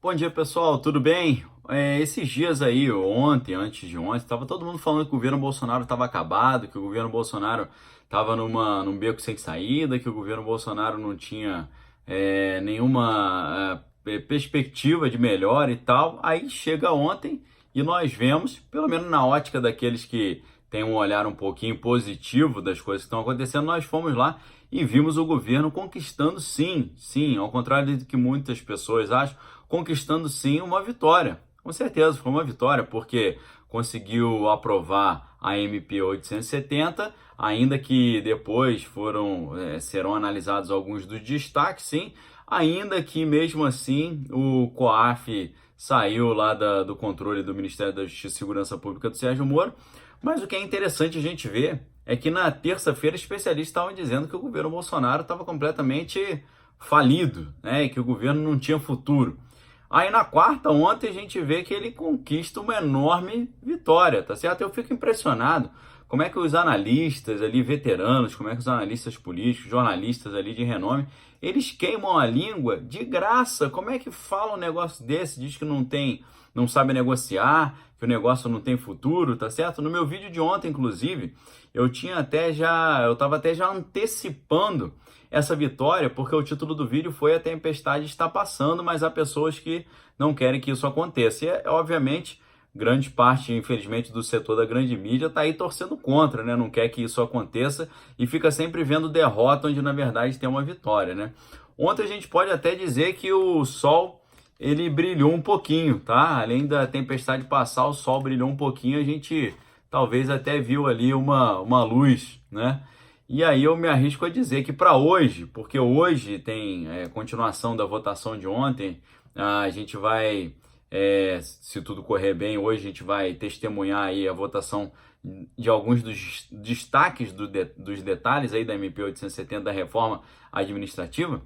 Bom dia, pessoal, tudo bem? Esses dias aí, ontem, antes de ontem, estava todo mundo falando que o governo Bolsonaro estava acabado, que o governo Bolsonaro estava num beco sem saída, que o governo Bolsonaro não tinha nenhuma perspectiva de melhora e tal. Aí chega ontem e nós vemos, pelo menos na ótica daqueles que têm um olhar um pouquinho positivo das coisas que estão acontecendo, nós fomos lá e vimos o governo conquistando sim, ao contrário do que muitas pessoas acham, conquistando sim uma vitória. Com certeza foi uma vitória, porque conseguiu aprovar a MP 870, ainda que depois serão analisados alguns dos destaques, sim, ainda que mesmo assim o COAF saiu lá do controle do Ministério da Justiça e Segurança Pública do Sérgio Moro. Mas o que é interessante a gente ver é que na terça-feira especialistas estavam dizendo que o governo Bolsonaro estava completamente falido, né, e que o governo não tinha futuro. Aí na quarta, ontem, a gente vê que ele conquista uma enorme vitória, tá certo? Eu fico impressionado como é que os analistas ali, veteranos, como é que os analistas políticos, jornalistas ali de renome, eles queimam a língua de graça. Como é que fala um negócio desse? Diz que não sabe negociar, que o negócio não tem futuro, tá certo? No meu vídeo de ontem, inclusive, eu estava até já antecipando essa vitória, porque o título do vídeo foi A Tempestade Está Passando, mas há pessoas que não querem que isso aconteça. E, obviamente, grande parte, infelizmente, do setor da grande mídia está aí torcendo contra, né? Não quer que isso aconteça e fica sempre vendo derrota onde, na verdade, tem uma vitória, né? Ontem a gente pode até dizer que o sol, ele brilhou um pouquinho, tá? Além da tempestade passar, o sol brilhou um pouquinho, a gente talvez até viu ali uma luz, né? E aí eu me arrisco a dizer que para hoje, porque hoje tem continuação da votação de ontem, a gente vai, se tudo correr bem, hoje a gente vai testemunhar aí a votação de alguns dos destaques dos detalhes aí da MP 870 da reforma administrativa.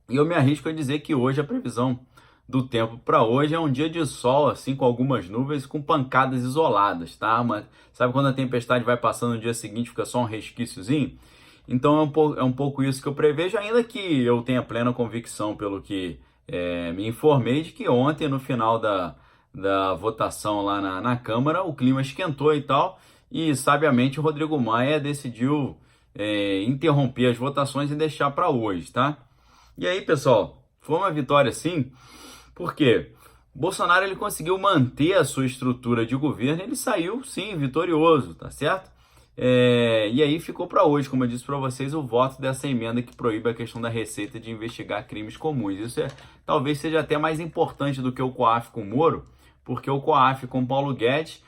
E eu me arrisco a dizer que hoje a previsão do tempo para hoje é um dia de sol, assim, com algumas nuvens, com pancadas isoladas, tá? Mas sabe quando a tempestade vai passando no dia seguinte, fica só um resquíciozinho? Então é um pouco isso que eu prevejo, ainda que eu tenha plena convicção, pelo que me informei, de que ontem, no final da votação lá na Câmara, o clima esquentou e tal, e sabiamente o Rodrigo Maia decidiu interromper as votações e deixar para hoje, tá? E aí, pessoal, foi uma vitória sim, porque Bolsonaro ele conseguiu manter a sua estrutura de governo, ele saiu sim vitorioso, tá certo? E aí ficou para hoje, como eu disse para vocês, o voto dessa emenda que proíbe a questão da Receita de investigar crimes comuns. Isso talvez seja até mais importante do que o COAF com Moro, porque o COAF com Paulo Guedes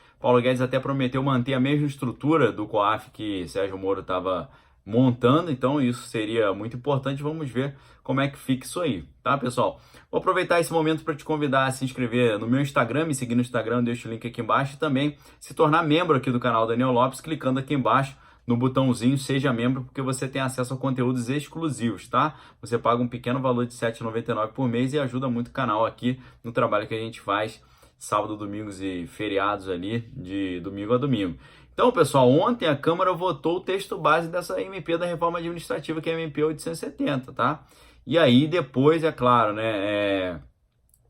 até prometeu manter a mesma estrutura do COAF que Sérgio Moro estava montando, então isso seria muito importante. Vamos ver como é que fica isso aí, tá, pessoal? Vou aproveitar esse momento para te convidar a se inscrever no meu Instagram, me seguir no Instagram, deixo o link aqui embaixo, e também se tornar membro aqui do canal Daniel Lopes, clicando aqui embaixo no botãozinho Seja Membro, porque você tem acesso a conteúdos exclusivos, tá? Você paga um pequeno valor de R$ 7,99 por mês e ajuda muito o canal aqui no trabalho que a gente faz sábado, domingos e feriados ali, de domingo a domingo. Então, pessoal, ontem a Câmara votou o texto base dessa MP da reforma administrativa, que é a MP 870, tá? E aí depois, é claro, né,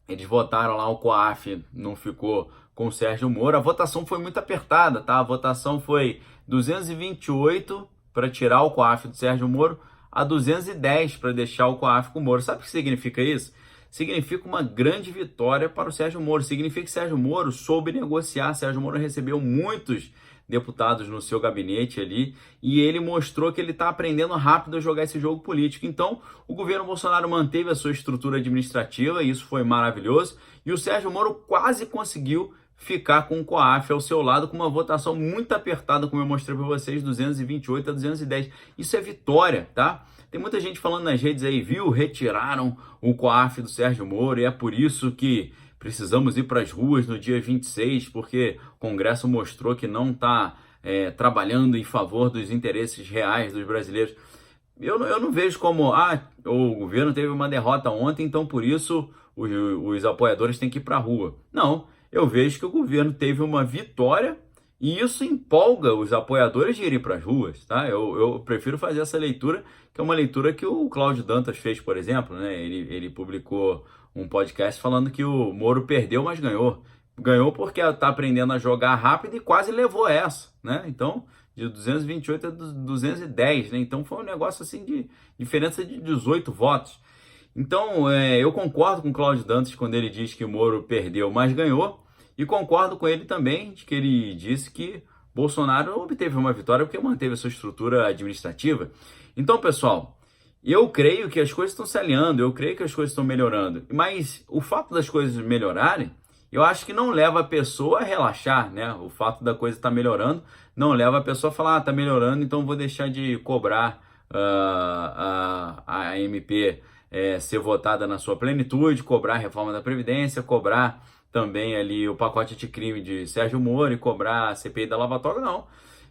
eles votaram lá, o COAF não ficou com o Sérgio Moro. A votação foi muito apertada, tá? A votação foi 228 para tirar o COAF do Sérgio Moro, a 210 para deixar o COAF com o Moro. Sabe o que significa isso? Significa uma grande vitória para o Sérgio Moro. Significa que Sérgio Moro soube negociar. Sérgio Moro recebeu muitos deputados no seu gabinete ali, e ele mostrou que ele está aprendendo rápido a jogar esse jogo político. Então, o governo Bolsonaro manteve a sua estrutura administrativa, e isso foi maravilhoso, e o Sérgio Moro quase conseguiu ficar com o COAF ao seu lado, com uma votação muito apertada, como eu mostrei para vocês, 228 a 210. Isso é vitória, tá? Tem muita gente falando nas redes aí, viu? Retiraram o COAF do Sérgio Moro, e é por isso que precisamos ir para as ruas no dia 26, porque o Congresso mostrou que não está trabalhando em favor dos interesses reais dos brasileiros. Eu não vejo como, o governo teve uma derrota ontem, então por isso os apoiadores têm que ir para a rua. Não, eu vejo que o governo teve uma vitória E isso empolga os apoiadores de irem para as ruas, tá? Eu prefiro fazer essa leitura, que é uma leitura que o Cláudio Dantas fez, por exemplo, né? Ele publicou um podcast falando que o Moro perdeu, mas ganhou. Ganhou porque está aprendendo a jogar rápido e quase levou essa, né? Então, de 228 a 210, né? Então foi um negócio assim de diferença de 18 votos. Então, eu concordo com o Cláudio Dantas quando ele diz que o Moro perdeu, mas ganhou. E concordo com ele também de que ele disse que Bolsonaro obteve uma vitória porque manteve a sua estrutura administrativa. Então, pessoal, eu creio que as coisas estão se alinhando, eu creio que as coisas estão melhorando. Mas o fato das coisas melhorarem, eu acho que não leva a pessoa a relaxar, né? O fato da coisa estar melhorando não leva a pessoa a falar, está melhorando, então vou deixar de cobrar a MP ser votada na sua plenitude, cobrar a reforma da Previdência, cobrar também ali o pacote de crime de Sérgio Moro e cobrar a CPI da Lava Toga, não.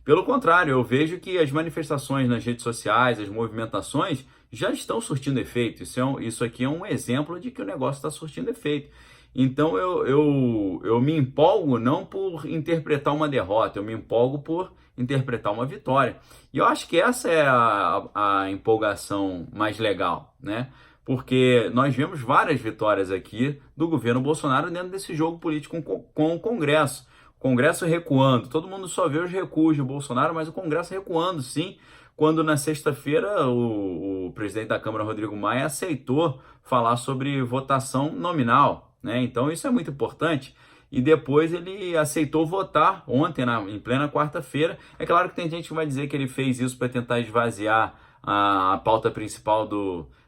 Pelo contrário, eu vejo que as manifestações nas redes sociais, as movimentações, já estão surtindo efeito. Isso aqui é um exemplo de que o negócio está surtindo efeito. Então eu me empolgo não por interpretar uma derrota, eu me empolgo por interpretar uma vitória. E eu acho que essa é a empolgação mais legal, né? Porque nós vemos várias vitórias aqui do governo Bolsonaro dentro desse jogo político com o Congresso. O Congresso recuando, todo mundo só vê os recuos de Bolsonaro, mas o Congresso recuando, sim, quando na sexta-feira o presidente da Câmara, Rodrigo Maia, aceitou falar sobre votação nominal, né? Então isso é muito importante. E depois ele aceitou votar ontem, em plena quarta-feira. É claro que tem gente que vai dizer que ele fez isso para tentar esvaziar a pauta principal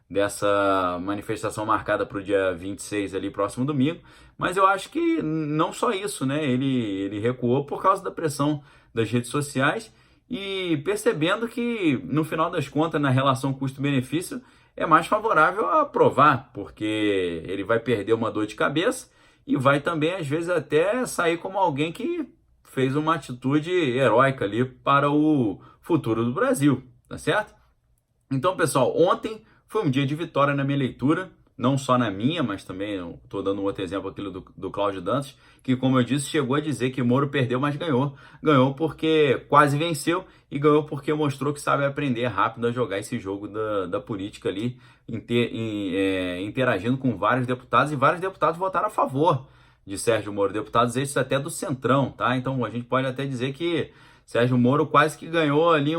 dessa manifestação marcada para o dia 26, ali, próximo domingo. Mas eu acho que não só isso, né? Ele recuou por causa da pressão das redes sociais e percebendo que, no final das contas, na relação custo-benefício, é mais favorável a aprovar, porque ele vai perder uma dor de cabeça e vai também, às vezes, até sair como alguém que fez uma atitude heróica ali para o futuro do Brasil, tá certo? Então, pessoal, ontem foi um dia de vitória na minha leitura, não só na minha, mas também estou dando um outro exemplo aqui do Cláudio Dantas, que, como eu disse, chegou a dizer que Moro perdeu, mas ganhou. Ganhou porque quase venceu e ganhou porque mostrou que sabe aprender rápido a jogar esse jogo da política ali, interagindo com vários deputados, e vários deputados votaram a favor de Sérgio Moro, deputados esses até do Centrão, tá? Então a gente pode até dizer que Sérgio Moro quase que ganhou ali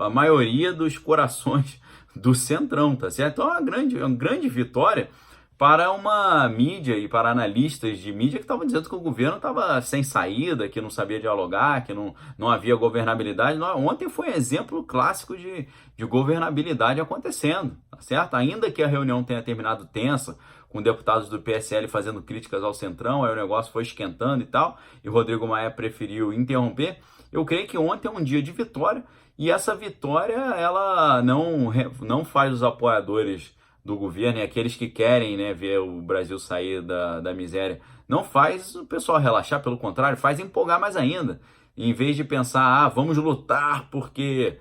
a maioria dos corações do Centrão, tá certo? Então é uma grande vitória para uma mídia e para analistas de mídia que estavam dizendo que o governo estava sem saída, que não sabia dialogar, que não havia governabilidade. Ontem foi um exemplo clássico de governabilidade acontecendo, tá certo? Ainda que a reunião tenha terminado tensa, com deputados do PSL fazendo críticas ao Centrão, aí o negócio foi esquentando e tal, e Rodrigo Maia preferiu interromper. Eu creio que ontem é um dia de vitória, e essa vitória, ela não faz os apoiadores do governo e aqueles que querem, né, ver o Brasil sair da miséria, não faz o pessoal relaxar, pelo contrário, faz empolgar mais ainda. Em vez de pensar, vamos lutar porque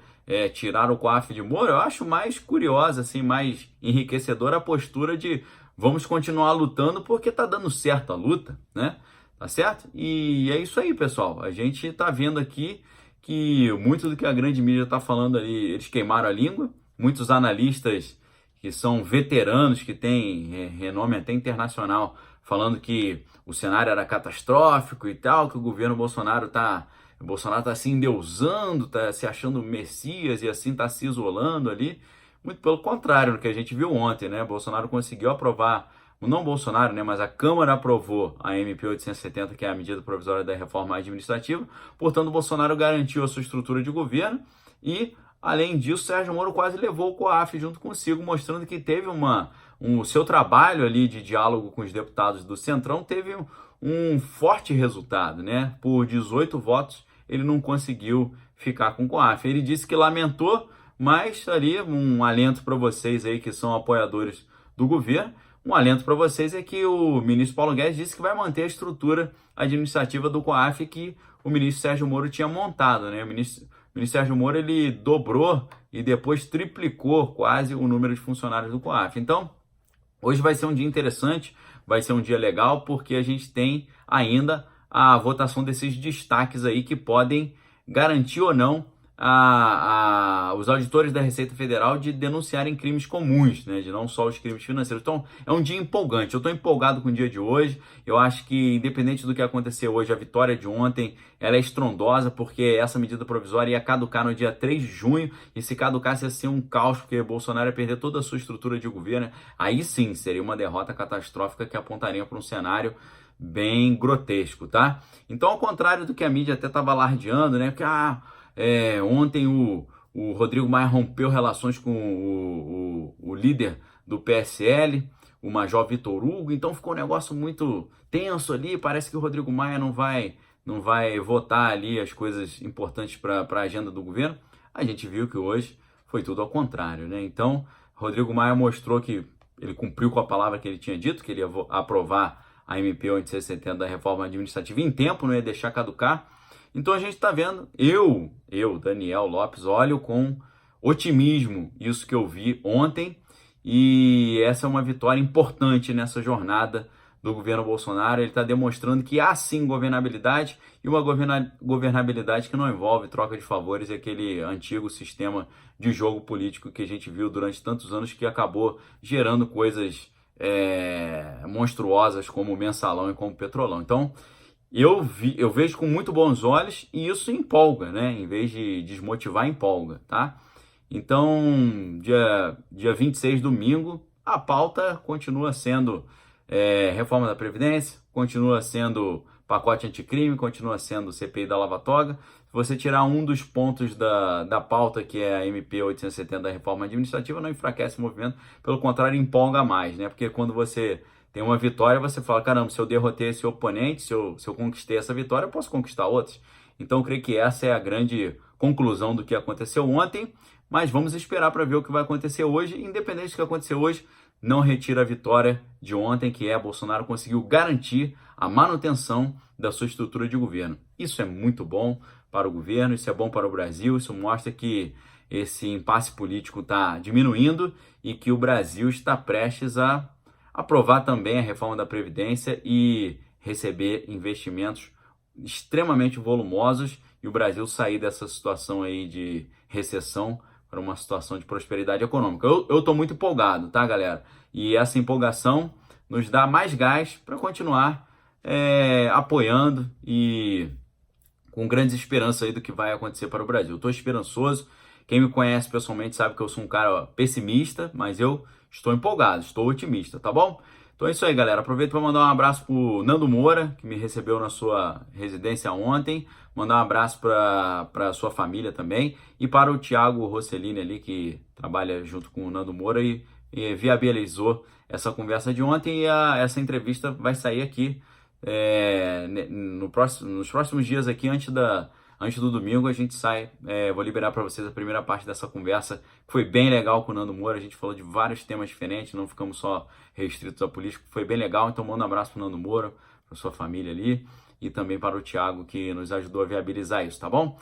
tiraram o COAF de Moro, eu acho mais curiosa, assim, mais enriquecedora a postura de vamos continuar lutando porque tá dando certo a luta, né? Tá certo? E é isso aí, pessoal. A gente tá vendo aqui que muito do que a grande mídia tá falando ali, eles queimaram a língua. Muitos analistas que são veteranos, que têm renome até internacional, falando que o cenário era catastrófico e tal, que o governo Bolsonaro tá se endeusando, tá se achando messias e assim tá se isolando ali. Muito pelo contrário do que a gente viu ontem, né? Bolsonaro conseguiu aprovar, não Bolsonaro, né? Mas a Câmara aprovou a MP 870, que é a medida provisória da reforma administrativa. Portanto, Bolsonaro garantiu a sua estrutura de governo e, além disso, Sérgio Moro quase levou o COAF junto consigo, mostrando que teve o seu trabalho ali de diálogo com os deputados do Centrão teve um forte resultado, né? Por 18 votos, ele não conseguiu ficar com o COAF. Ele disse que lamentou, mas ali um alento para vocês aí que são apoiadores do governo, um alento para vocês é que o ministro Paulo Guedes disse que vai manter a estrutura administrativa do COAF que o ministro Sérgio Moro tinha montado, né? O ministro Sérgio Moro, ele dobrou e depois triplicou quase o número de funcionários do COAF. Então, hoje vai ser um dia interessante, vai ser um dia legal, porque a gente tem ainda a votação desses destaques aí que podem garantir ou não os auditores da Receita Federal de denunciarem crimes comuns, né, de não só os crimes financeiros. Então, é um dia empolgante. Eu estou empolgado com o dia de hoje. Eu acho que, independente do que aconteceu hoje, a vitória de ontem ela é estrondosa, porque essa medida provisória ia caducar no dia 3 de junho, e se caducasse ia ser um caos, porque Bolsonaro ia perder toda a sua estrutura de governo. Aí sim, seria uma derrota catastrófica que apontaria para um cenário bem grotesco, tá? Então, ao contrário do que a mídia até estava alardeando, né, que ontem o Rodrigo Maia rompeu relações com o líder do PSL, o Major Vitor Hugo, então ficou um negócio muito tenso ali. Parece que o Rodrigo Maia não vai votar ali as coisas importantes para a agenda do governo. A gente viu que hoje foi tudo ao contrário, né? Então, Rodrigo Maia mostrou que ele cumpriu com a palavra que ele tinha dito, que ele ia aprovar a MP 870 da reforma administrativa em tempo, não ia deixar caducar. Então a gente está vendo, eu, Daniel Lopes, olho com otimismo isso que eu vi ontem, e essa é uma vitória importante nessa jornada do governo Bolsonaro. Ele está demonstrando que há sim governabilidade, e uma governabilidade que não envolve troca de favores e aquele antigo sistema de jogo político que a gente viu durante tantos anos, que acabou gerando coisas monstruosas como o Mensalão e como o Petrolão. Então, eu vejo com muito bons olhos, e isso empolga, né? Em vez de desmotivar, empolga, tá? Então, dia 26, domingo, a pauta continua sendo reforma da Previdência, continua sendo pacote anticrime, continua sendo CPI da Lava Toga. Se você tirar um dos pontos da pauta, que é a MP 870 da reforma administrativa, não enfraquece o movimento, pelo contrário, empolga mais, né? Porque quando você tem uma vitória, você fala, caramba, se eu derrotei esse oponente, se eu conquistei essa vitória, eu posso conquistar outras. Então, eu creio que essa é a grande conclusão do que aconteceu ontem, mas vamos esperar para ver o que vai acontecer hoje. Independente do que acontecer hoje, não retira a vitória de ontem, que Bolsonaro conseguiu garantir a manutenção da sua estrutura de governo. Isso é muito bom para o governo, isso é bom para o Brasil, isso mostra que esse impasse político está diminuindo e que o Brasil está prestes a aprovar também a reforma da Previdência e receber investimentos extremamente volumosos, e o Brasil sair dessa situação aí de recessão para uma situação de prosperidade econômica. Eu estou muito empolgado, tá, galera? E essa empolgação nos dá mais gás para continuar apoiando e com grandes esperanças aí do que vai acontecer para o Brasil. Estou esperançoso. Quem me conhece pessoalmente sabe que eu sou um cara pessimista, mas eu estou empolgado, estou otimista, tá bom? Então é isso aí, galera. Aproveito para mandar um abraço pro Nando Moura, que me recebeu na sua residência ontem. Mandar um abraço para sua família também. E para o Thiago Rossellini ali, que trabalha junto com o Nando Moura e viabilizou essa conversa de ontem. E essa entrevista vai sair aqui nos próximos dias aqui, antes do domingo a gente sai. Vou liberar para vocês a primeira parte dessa conversa, que foi bem legal com o Nando Moura. A gente falou de vários temas diferentes, não ficamos só restritos à política. Foi bem legal, então manda um abraço para o Nando Moura, para sua família ali, e também para o Thiago, que nos ajudou a viabilizar isso, tá bom?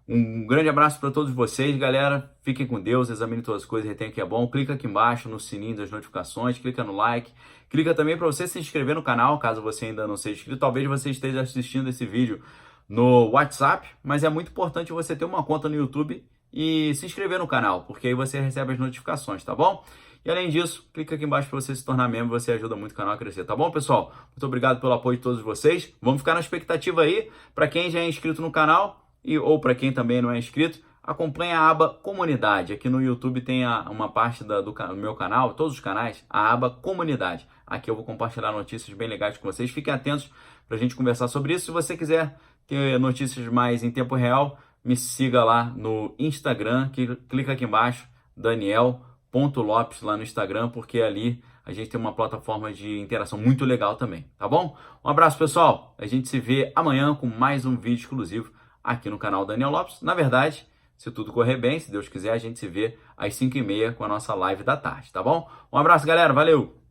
Um grande abraço para todos vocês, galera. Fiquem com Deus, examine todas as coisas, retenha o que é bom. Clica aqui embaixo no sininho das notificações, clica no like. Clica também para você se inscrever no canal, caso você ainda não seja inscrito. Talvez você esteja assistindo esse vídeo no WhatsApp, mas é muito importante você ter uma conta no YouTube e se inscrever no canal, porque aí você recebe as notificações, tá bom? E além disso, clica aqui embaixo para você se tornar membro, você ajuda muito o canal a crescer, tá bom, pessoal? Muito obrigado pelo apoio de todos vocês. Vamos ficar na expectativa aí, para quem já é inscrito no canal ou para quem também não é inscrito, acompanhe a aba Comunidade. Aqui no YouTube tem uma parte do meu canal, todos os canais, a aba Comunidade. Aqui eu vou compartilhar notícias bem legais com vocês. Fiquem atentos para a gente conversar sobre isso. Se você quiser ter notícias mais em tempo real, me siga lá no Instagram, clica aqui embaixo, Daniel.Lopes lá no Instagram, porque ali a gente tem uma plataforma de interação muito legal também, tá bom? Um abraço, pessoal. A gente se vê amanhã com mais um vídeo exclusivo aqui no canal Daniel Lopes. Na verdade, se tudo correr bem, se Deus quiser, a gente se vê às 5h30 com a nossa live da tarde, tá bom? Um abraço, galera. Valeu!